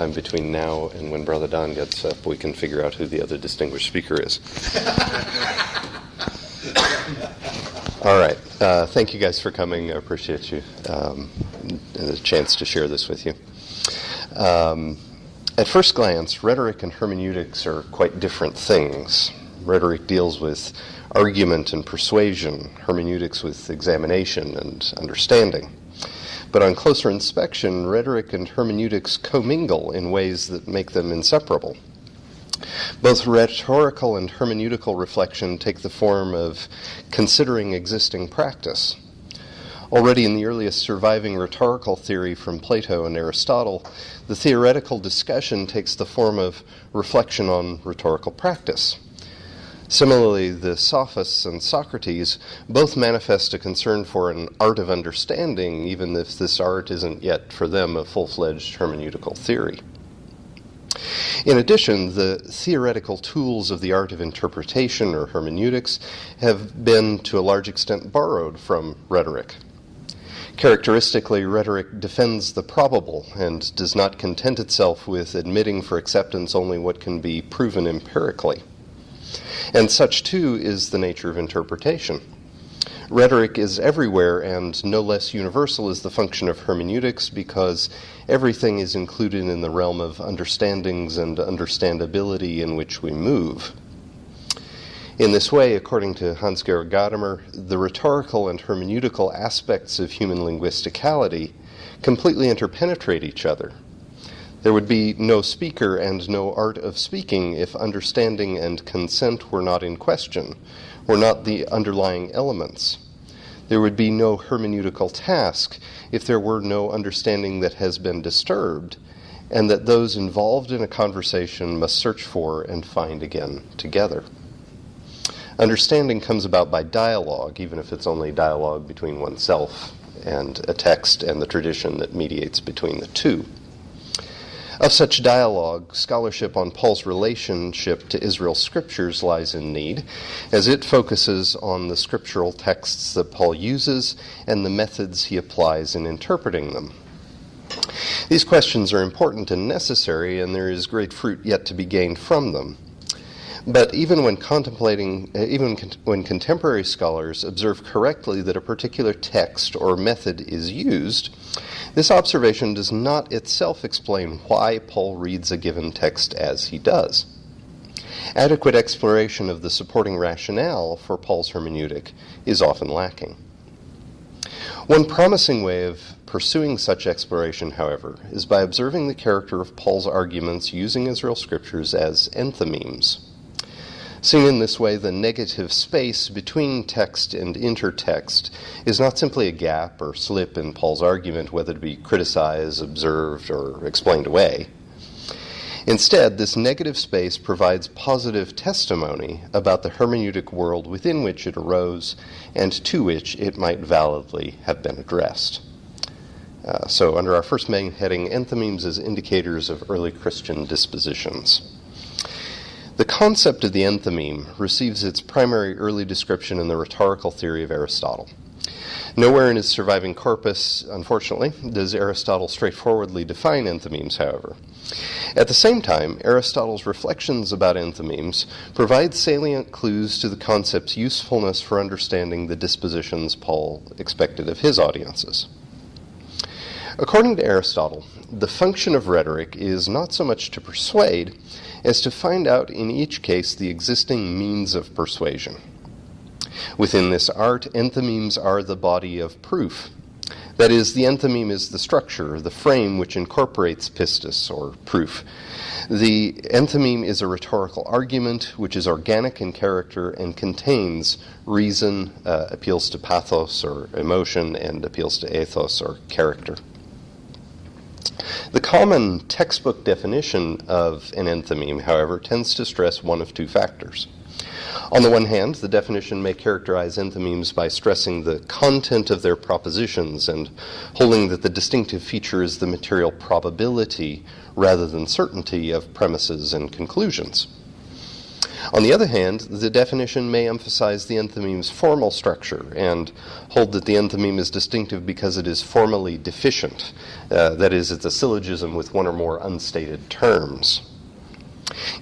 sometime between now and when Brother Don gets up, we can figure out who the other distinguished speaker is. All right. Thank you guys for coming. I appreciate you and the chance to share this with you. At first glance, rhetoric and hermeneutics are quite different things. Rhetoric deals with argument and persuasion, hermeneutics with examination and understanding. But on closer inspection, rhetoric and hermeneutics commingle in ways that make them inseparable. Both rhetorical and hermeneutical reflection take the form of considering existing practice. Already in the earliest surviving rhetorical theory from Plato and Aristotle, the theoretical discussion takes the form of reflection on rhetorical practice. Similarly, the Sophists and Socrates both manifest a concern for an art of understanding, even if this art isn't yet, for them, a full-fledged hermeneutical theory. In addition, the theoretical tools of the art of interpretation, or hermeneutics, have been, to a large extent, borrowed from rhetoric. Characteristically, rhetoric defends the probable and does not content itself with admitting for acceptance only what can be proven empirically. And such, too, is the nature of interpretation. Rhetoric is everywhere, and no less universal is the function of hermeneutics, because everything is included in the realm of understandings and understandability in which we move. In this way, according to Hans-Georg Gadamer, the rhetorical and hermeneutical aspects of human linguisticality completely interpenetrate each other. There would be no speaker and no art of speaking if understanding and consent were not in question, were not the underlying elements. There would be no hermeneutical task if there were no understanding that has been disturbed, and that those involved in a conversation must search for and find again together. Understanding comes about by dialogue, even if it's only dialogue between oneself and a text and the tradition that mediates between the two. Of such dialogue, scholarship on Paul's relationship to Israel's scriptures lies in need, as it focuses on the scriptural texts that Paul uses and the methods he applies in interpreting them. These questions are important and necessary, and there is great fruit yet to be gained from them. But even when contemporary scholars observe correctly that a particular text or method is used, this observation does not itself explain why Paul reads a given text as he does. Adequate exploration of the supporting rationale for Paul's hermeneutic is often lacking. One promising way of pursuing such exploration, however, is by observing the character of Paul's arguments using Israel's scriptures as enthymemes. Seen in this way, the negative space between text and intertext is not simply a gap or slip in Paul's argument, whether to be criticized, observed, or explained away. Instead, this negative space provides positive testimony about the hermeneutic world within which it arose and to which it might validly have been addressed. So under our first main heading, enthymemes as indicators of early Christian dispositions. The concept of the enthymeme receives its primary early description in the rhetorical theory of Aristotle. Nowhere in his surviving corpus, unfortunately, does Aristotle straightforwardly define enthymemes, however. At the same time, Aristotle's reflections about enthymemes provide salient clues to the concept's usefulness for understanding the dispositions Paul expected of his audiences. According to Aristotle, the function of rhetoric is not so much to persuade as to find out in each case the existing means of persuasion. Within this art, enthymemes are the body of proof. That is, the enthymeme is the structure, the frame which incorporates pistis, or proof. The enthymeme is a rhetorical argument which is organic in character and contains reason, appeals to pathos or emotion, and appeals to ethos or character. The common textbook definition of an enthymeme, however, tends to stress one of two factors. On the one hand, the definition may characterize enthymemes by stressing the content of their propositions and holding that the distinctive feature is the material probability rather than certainty of premises and conclusions. On the other hand, the definition may emphasize the enthymeme's formal structure and hold that the enthymeme is distinctive because it is formally deficient. That is, it's a syllogism with one or more unstated terms.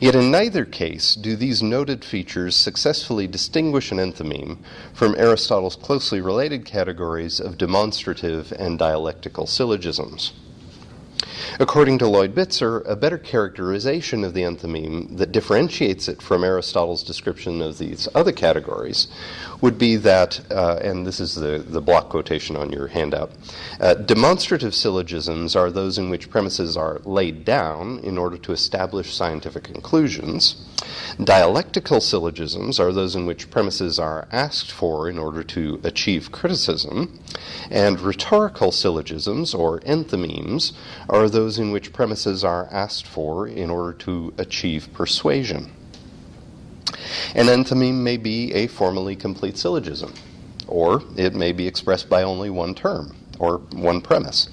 Yet in neither case do these noted features successfully distinguish an enthymeme from Aristotle's closely related categories of demonstrative and dialectical syllogisms. According to Lloyd Bitzer, a better characterization of the enthymeme that differentiates it from Aristotle's description of these other categories would be that, and this is the block quotation on your handout, demonstrative syllogisms are those in which premises are laid down in order to establish scientific conclusions. Dialectical syllogisms are those in which premises are asked for in order to achieve criticism. And rhetorical syllogisms, or enthymemes, are those in which premises are asked for in order to achieve persuasion. An enthymeme may be a formally complete syllogism, or it may be expressed by only one term, or one premise.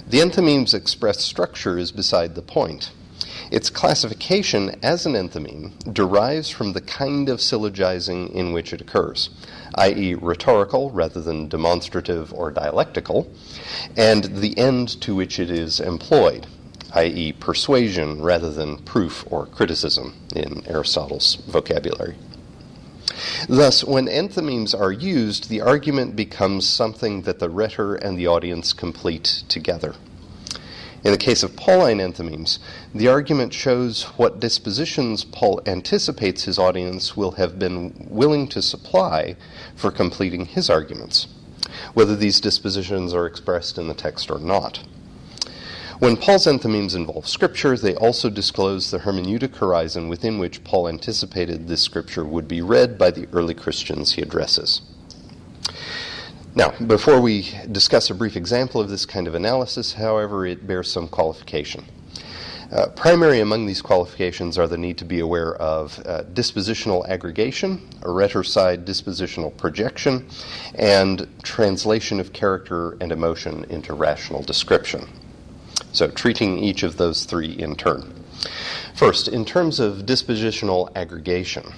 The enthymeme's expressed structure is beside the point. Its classification as an enthymeme derives from the kind of syllogizing in which it occurs, i.e. rhetorical rather than demonstrative or dialectical, and the end to which it is employed, i.e. persuasion rather than proof or criticism in Aristotle's vocabulary. Thus, when enthymemes are used, the argument becomes something that the rhetor and the audience complete together. In the case of Pauline enthymemes, the argument shows what dispositions Paul anticipates his audience will have been willing to supply for completing his arguments, whether these dispositions are expressed in the text or not. When Paul's enthymemes involve Scripture, they also disclose the hermeneutic horizon within which Paul anticipated this Scripture would be read by the early Christians he addresses. Now, before we discuss a brief example of this kind of analysis, however, it bears some qualification. Primary among these qualifications are the need to be aware of dispositional aggregation, a rhetor-side dispositional projection, and translation of character and emotion into rational description. So, treating each of those three in turn. First, in terms of dispositional aggregation,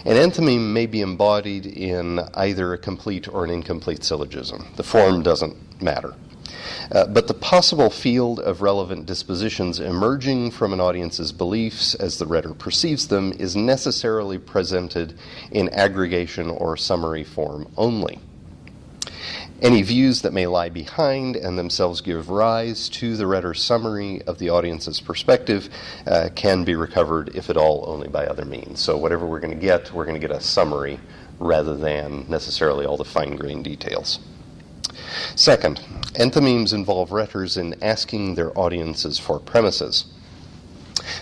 an enthymeme may be embodied in either a complete or an incomplete syllogism. The form doesn't matter. But the possible field of relevant dispositions emerging from an audience's beliefs as the rhetor perceives them is necessarily presented in aggregation or summary form only. Any views that may lie behind and themselves give rise to the rhetor's summary of the audience's perspective can be recovered, if at all, only by other means. So whatever we're going to get a summary rather than necessarily all the fine-grained details. Second, enthymemes involve rhetors in asking their audiences for premises.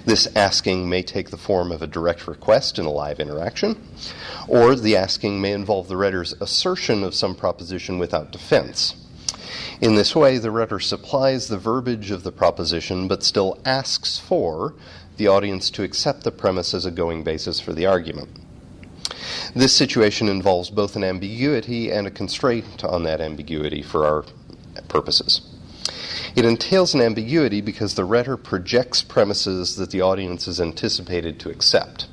This asking may take the form of a direct request in a live interaction, or the asking may involve the rhetor's assertion of some proposition without defense. In this way, the rhetor supplies the verbiage of the proposition, but still asks for the audience to accept the premise as a going basis for the argument. This situation involves both an ambiguity and a constraint on that ambiguity for our purposes. It entails an ambiguity because the rhetor projects premises that the audience is anticipated to accept.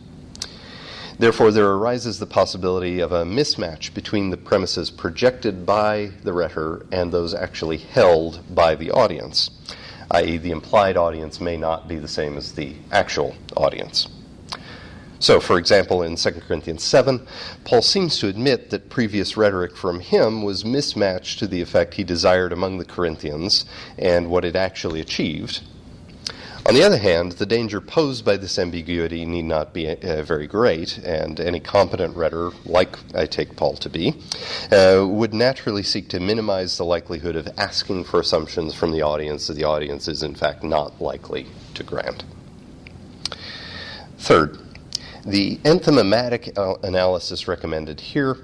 Therefore, there arises the possibility of a mismatch between the premises projected by the rhetor and those actually held by the audience, i.e. the implied audience may not be the same as the actual audience. So, for example, in 2 Corinthians 7, Paul seems to admit that previous rhetoric from him was mismatched to the effect he desired among the Corinthians and what it actually achieved. On the other hand, the danger posed by this ambiguity need not be very great, and any competent rhetor, like I take Paul to be, would naturally seek to minimize the likelihood of asking for assumptions from the audience that the audience is in fact not likely to grant. Third, the enthymematic analysis recommended here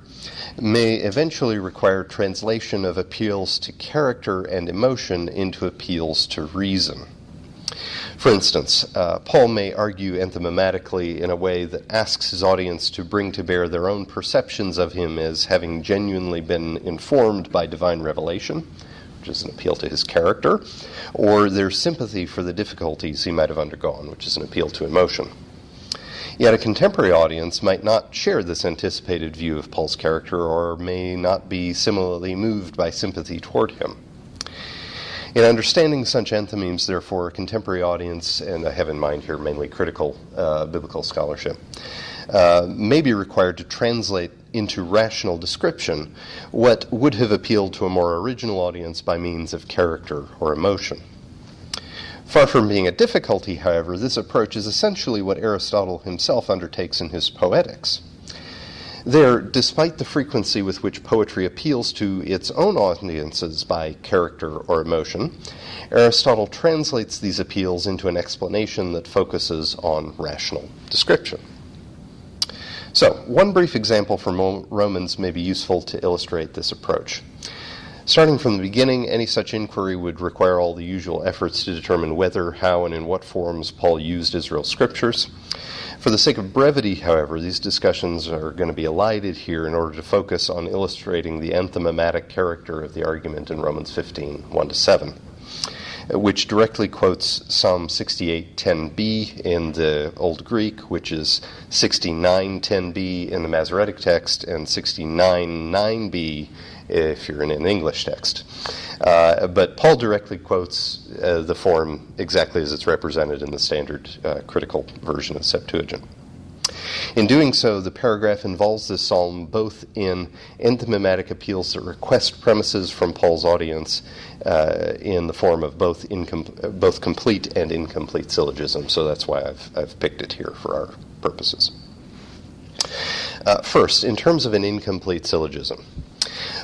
may eventually require translation of appeals to character and emotion into appeals to reason. For instance, Paul may argue enthymematically in a way that asks his audience to bring to bear their own perceptions of him as having genuinely been informed by divine revelation, which is an appeal to his character, or their sympathy for the difficulties he might have undergone, which is an appeal to emotion. Yet a contemporary audience might not share this anticipated view of Paul's character or may not be similarly moved by sympathy toward him. In understanding such enthymemes, therefore, a contemporary audience, and I have in mind here mainly critical biblical scholarship, may be required to translate into rational description what would have appealed to a more original audience by means of character or emotion. Far from being a difficulty, however, this approach is essentially what Aristotle himself undertakes in his Poetics. There, despite the frequency with which poetry appeals to its own audiences by character or emotion, Aristotle translates these appeals into an explanation that focuses on rational description. So, one brief example from Romans may be useful to illustrate this approach. Starting from the beginning, any such inquiry would require all the usual efforts to determine whether, how, and in what forms Paul used Israel's scriptures. For the sake of brevity, however, these discussions are going to be elided here in order to focus on illustrating the enthymematic character of the argument in Romans 15, 1-7, which directly quotes Psalm 68:10b in the Old Greek, which is 69:10b in the Masoretic text, and 69:9b if you're in an English text. But Paul directly quotes the form exactly as it's represented in the standard critical version of Septuagint. In doing so, the paragraph involves this psalm both in enthymematic appeals that request premises from Paul's audience in the form of both complete and incomplete syllogism. So that's why I've picked it here for our purposes. First, in terms of an incomplete syllogism,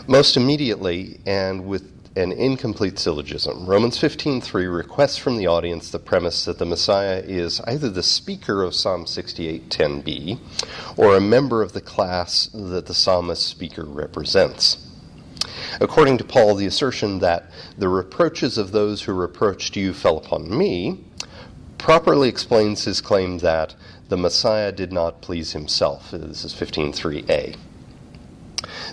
most immediately, and with an incomplete syllogism, Romans 15:3 requests from the audience the premise that the Messiah is either the speaker of Psalm 68:10b or a member of the class that the psalmist's speaker represents. According to Paul, the assertion that the reproaches of those who reproached you fell upon me properly explains his claim that the Messiah did not please himself. This is 15:3a.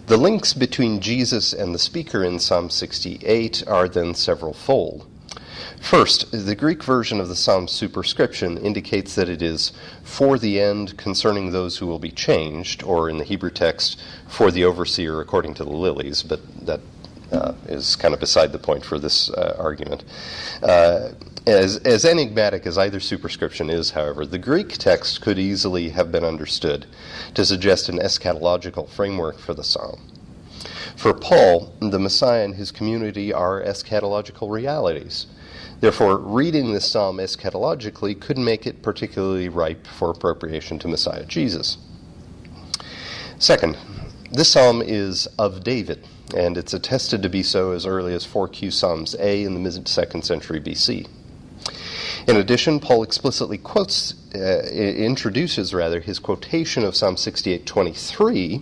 The links between Jesus and the speaker in Psalm 68 are then several-fold. First, the Greek version of the Psalm's superscription indicates that it is for the end concerning those who will be changed, or in the Hebrew text, for the overseer according to the lilies, but that is kind of beside the point for this argument. As enigmatic as either superscription is, however, the Greek text could easily have been understood to suggest an eschatological framework for the psalm. For Paul, the Messiah and his community are eschatological realities. Therefore, reading this psalm eschatologically could make it particularly ripe for appropriation to Messiah Jesus. Second, this psalm is of David, and it's attested to be so as early as 4Q Psalms A in the mid-2nd century BC. In addition, Paul explicitly introduces his quotation of Psalm 68:23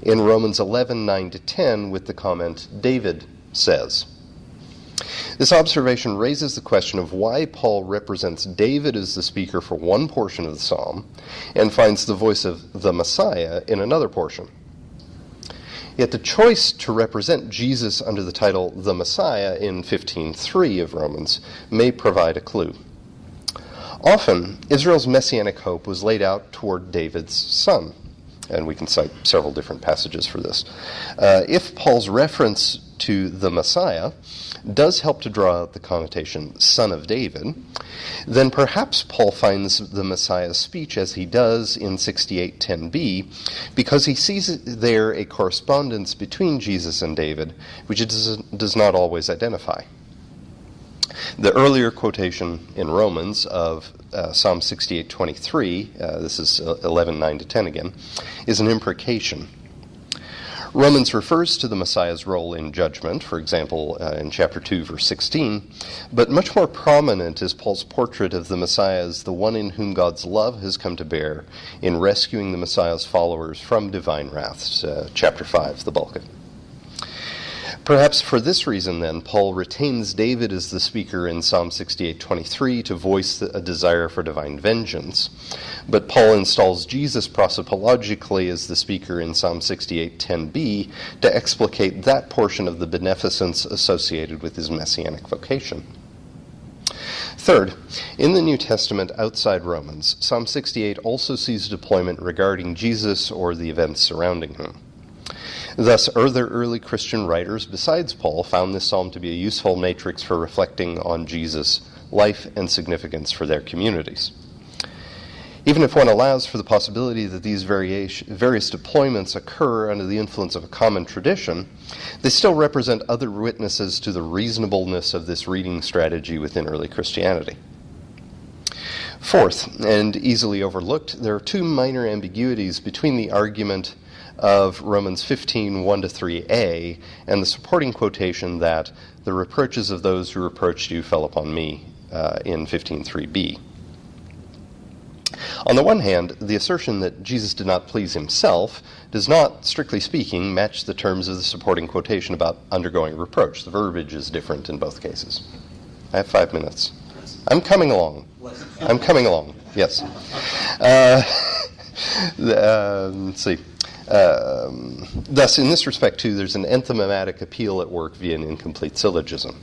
in Romans 11:9-10 with the comment, David says. This observation raises the question of why Paul represents David as the speaker for one portion of the psalm and finds the voice of the Messiah in another portion. Yet the choice to represent Jesus under the title the Messiah in 15:3 of Romans may provide a clue. Often, Israel's messianic hope was laid out toward David's son, and we can cite several different passages for this. If Paul's reference to the Messiah does help to draw out the connotation son of David, then perhaps Paul finds the Messiah's speech as he does in 68:10b because he sees there a correspondence between Jesus and David, which it does not always identify. The earlier quotation in Romans of Psalm 68:23, this is 11:9-10 again, is an imprecation. Romans refers to the Messiah's role in judgment, for example, in chapter 2, verse 16, but much more prominent is Paul's portrait of the Messiah as the one in whom God's love has come to bear in rescuing the Messiah's followers from divine wrath, chapter 5, the bulk of it. Perhaps for this reason, then, Paul retains David as the speaker in Psalm 68:23 to voice a desire for divine vengeance, but Paul installs Jesus prosopologically as the speaker in Psalm 68:10b to explicate that portion of the beneficence associated with his messianic vocation. Third, in the New Testament outside Romans, Psalm 68 also sees deployment regarding Jesus or the events surrounding him. Thus, other early Christian writers besides Paul found this psalm to be a useful matrix for reflecting on Jesus' life and significance for their communities. Even if one allows for the possibility that these various deployments occur under the influence of a common tradition, they still represent other witnesses to the reasonableness of this reading strategy within early Christianity. Fourth, and easily overlooked, there are two minor ambiguities between the argument of Romans 15, 1-3a, and the supporting quotation that the reproaches of those who reproached you fell upon me in 15:3b. On the one hand, the assertion that Jesus did not please himself does not, strictly speaking, match the terms of the supporting quotation about undergoing reproach. The verbiage is different in both cases. I have 5 minutes. I'm coming along. Yes. Let's see. Thus, in this respect, too, there's an enthymematic appeal at work via an incomplete syllogism.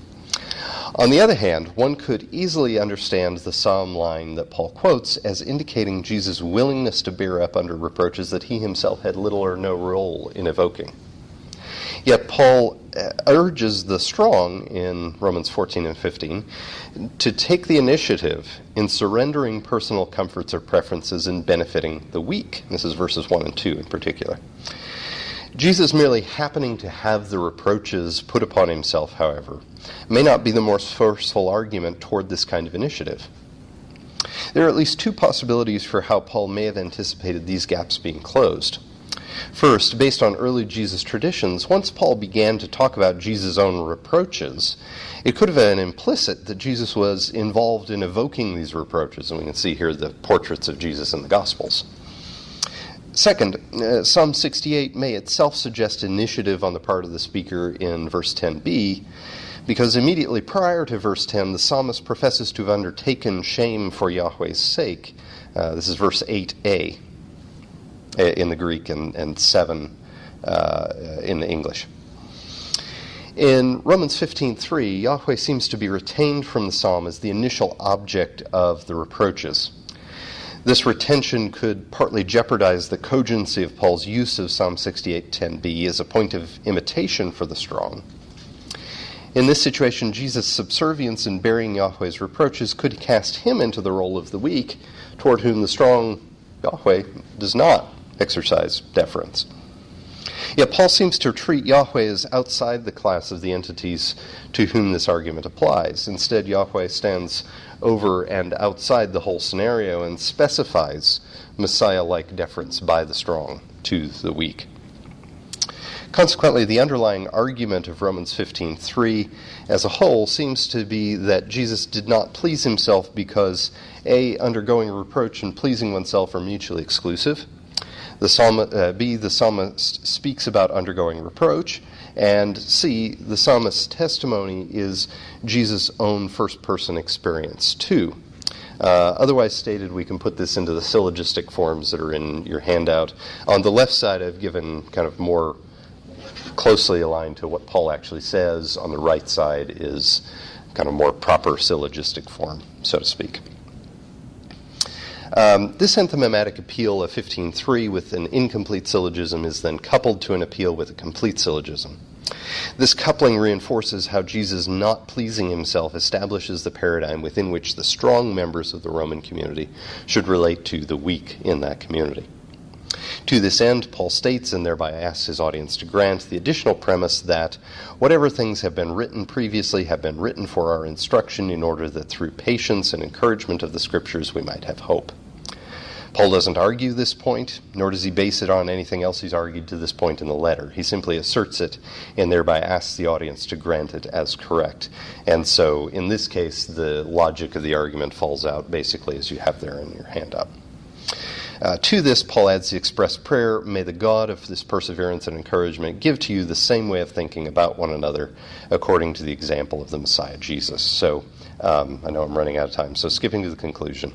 On the other hand, one could easily understand the psalm line that Paul quotes as indicating Jesus' willingness to bear up under reproaches that he himself had little or no role in evoking. Yet Paul urges the strong in Romans 14 and 15 to take the initiative in surrendering personal comforts or preferences and benefiting the weak. This is verses 1 and 2 in particular. Jesus merely happening to have the reproaches put upon himself, however, may not be the most forceful argument toward this kind of initiative. There are at least two possibilities for how Paul may have anticipated these gaps being closed. First, based on early Jesus traditions, once Paul began to talk about Jesus' own reproaches, it could have been implicit that Jesus was involved in evoking these reproaches, and we can see here the portraits of Jesus in the Gospels. Second, Psalm 68 may itself suggest initiative on the part of the speaker in verse 10b, because immediately prior to verse 10, the psalmist professes to have undertaken shame for Yahweh's sake. This is verse 8a in the Greek and 7 in the English. In Romans 15:3, Yahweh seems to be retained from the psalm as the initial object of the reproaches. This retention could partly jeopardize the cogency of Paul's use of Psalm 68:10b as a point of imitation for the strong. In this situation, Jesus' subservience in bearing Yahweh's reproaches could cast him into the role of the weak, toward whom the strong Yahweh does not exercise deference. Yet Paul seems to treat Yahweh as outside the class of the entities to whom this argument applies. Instead, Yahweh stands over and outside the whole scenario and specifies Messiah-like deference by the strong to the weak. Consequently, the underlying argument of Romans 15:3 as a whole seems to be that Jesus did not please himself because A, undergoing reproach and pleasing oneself are mutually exclusive. B, the psalmist speaks about undergoing reproach, and C, the psalmist's testimony is Jesus' own first-person experience, too. Otherwise stated, we can put this into the syllogistic forms that are in your handout. On the left side, I've given kind of more closely aligned to what Paul actually says. On the right side is kind of more proper syllogistic form, so to speak. This enthymematic appeal of 15:3 with an incomplete syllogism is then coupled to an appeal with a complete syllogism. This coupling reinforces how Jesus not pleasing himself establishes the paradigm within which the strong members of the Roman community should relate to the weak in that community. To this end, Paul states, and thereby asks his audience to grant, the additional premise that whatever things have been written previously have been written for our instruction in order that through patience and encouragement of the Scriptures we might have hope. Paul doesn't argue this point, nor does he base it on anything else he's argued to this point in the letter. He simply asserts it and thereby asks the audience to grant it as correct. And so, in this case, the logic of the argument falls out basically as you have there in your handout. To this, Paul adds the express prayer, may the God of this perseverance and encouragement give to you the same way of thinking about one another according to the example of the Messiah Jesus. So, I know I'm running out of time, so skipping to the conclusion.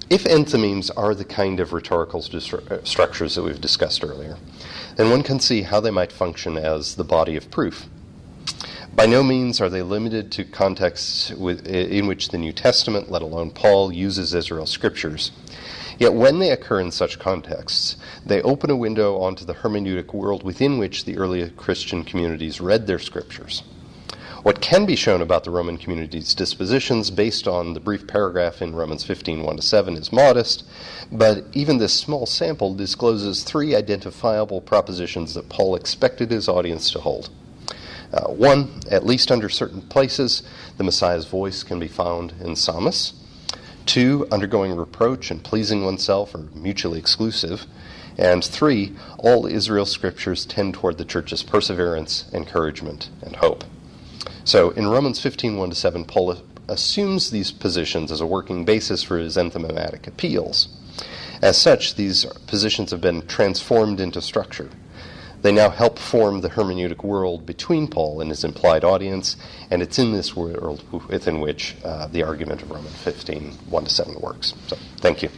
If enthymemes are the kind of rhetorical structures that we've discussed earlier, then one can see how they might function as the body of proof. By no means are they limited to contexts in which the New Testament, let alone Paul, uses Israel's scriptures. Yet when they occur in such contexts, they open a window onto the hermeneutic world within which the early Christian communities read their scriptures. What can be shown about the Roman community's dispositions based on the brief paragraph in Romans 15, 1-7 is modest, but even this small sample discloses three identifiable propositions that Paul expected his audience to hold. One, at least under certain places, the Messiah's voice can be found in psalmists. Two, undergoing reproach and pleasing oneself are mutually exclusive. And three, all Israel's scriptures tend toward the church's perseverance, encouragement, and hope. So in Romans 15, 1-7, Paul assumes these positions as a working basis for his enthymematic appeals. As such, these positions have been transformed into structure. They now help form the hermeneutic world between Paul and his implied audience, and it's in this world within which the argument of Romans 15, 1-7 works. So, thank you.